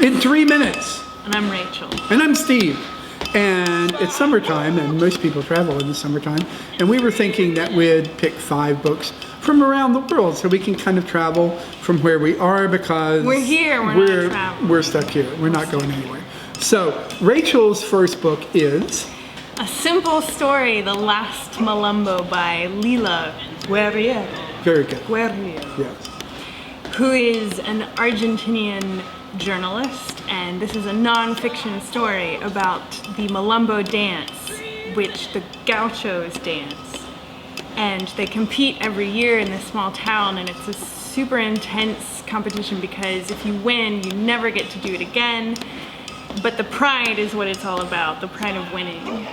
In 3 minutes. And I'm Rachel. And I'm Steve. And it's summertime, and most people travel in the summertime. And we were thinking that we'd pick 5 books from around the world so we can kind of travel from where we are, because we're here, we're not traveling. We're stuck here. We're not going anywhere. So Rachel's first book is A Simple Story, The Last Malumbo by Lila Guerriero. very good. Guerriero. Yes. Who is an Argentinian journalist, and this is a non-fiction story about the Malumbo dance, which the gauchos dance. And they compete every year in this small town, and it's a super intense competition because if you win, you never get to do it again. But the pride is what it's all about, the pride of winning.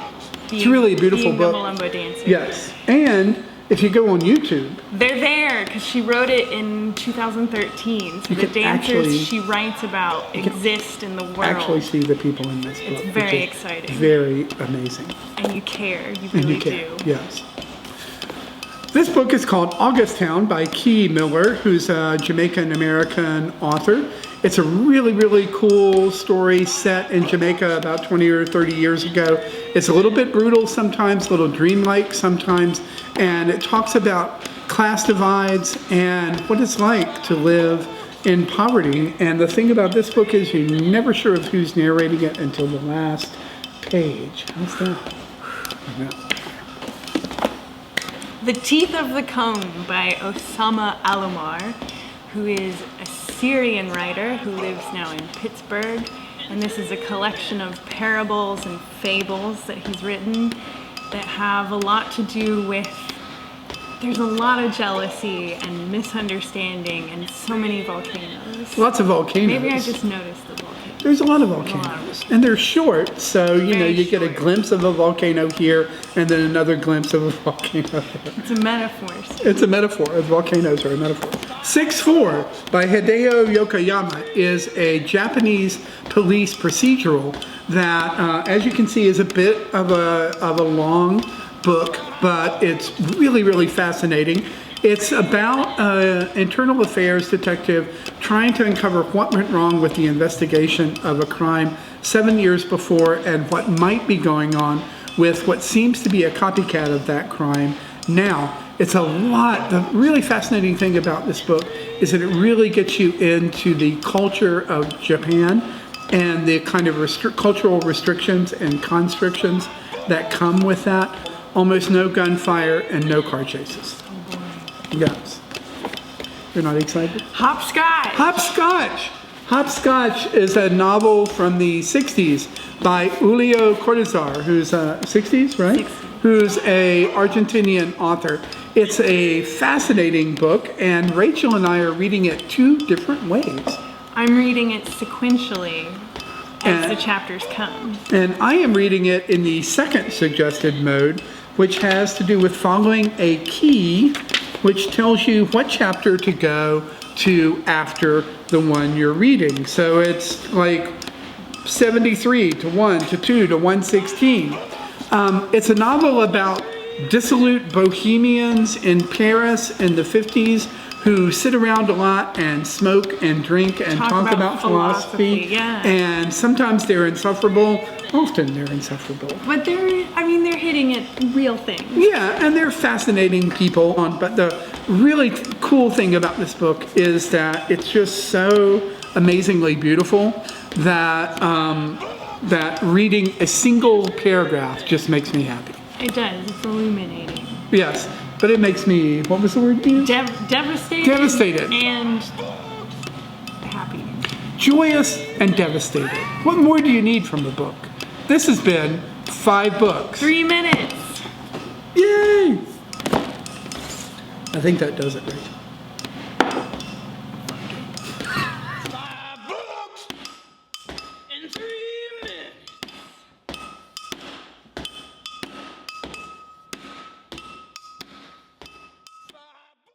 It's really a beautiful being book. The Malumbo dancer. Yes. And if you go on YouTube, they're there because she wrote it in 2013. So you the can dancers actually, she writes about exist in the world. actually see the people in this book. It's very exciting. Very amazing. And you care, you really do. Yes. This book is called Augusttown by Key Miller, who's a Jamaican-American author. It's a really, really cool story set in Jamaica about 20 or 30 years ago. It's a little bit brutal sometimes, a little dreamlike sometimes, and it talks about class divides and what it's like to live in poverty. And the thing about this book is you're never sure of who's narrating it until the last page. How's that? Yeah. The Teeth of the Comb by Osama Alomar, who is a Syrian writer who lives now in Pittsburgh. And this is a collection of parables and fables that he's written that have a lot to do with, there's a lot of jealousy and misunderstanding and so many volcanoes. Lots of volcanoes. Maybe I just noticed the volcanoes. There's a lot of volcanoes, and they're short, so you know you get a glimpse of a volcano here, and then another glimpse of a volcano there. It's a metaphor. It's a metaphor. Volcanoes are a metaphor. 6-4 by Hideo Yokoyama is a Japanese police procedural that, as you can see, is a bit of a long book, but it's really, really fascinating. It's about an internal affairs detective trying to uncover what went wrong with the investigation of a crime 7 years before and what might be going on with what seems to be a copycat of that crime now. It's a lot. The really fascinating thing about this book is that it really gets you into the culture of Japan and the kind of cultural restrictions and constrictions that come with that. Almost no gunfire and no car chases. Yes. You're not excited? Hopscotch! Hopscotch! Hopscotch is a novel from the 60s by Julio Cortázar, who's 60s, right? 60s. Who's a Argentinian author. It's a fascinating book, and Rachel and I are reading it 2 different ways. I'm reading it sequentially as the chapters come. And I am reading it in the second suggested mode, which has to do with following a key which tells you what chapter to go to after the one you're reading. So it's like 73 to 1 to 2 to 116. It's a novel about dissolute bohemians in Paris in the 50s who sit around a lot and smoke and drink and talk about philosophy. Yeah. And sometimes they're insufferable. Often they're insufferable. But they're hitting at real things. Yeah, and they're fascinating people. But the really cool thing about this book is that it's just so amazingly beautiful that that reading a single paragraph just makes me happy. It does. It's illuminating. Yes, but it makes me, what was the word you used? Devastated. Devastated. And happy. Joyous and devastated. What more do you need from a book? This has been 5 books. 3 minutes. Yay! I think that does it, Rachel.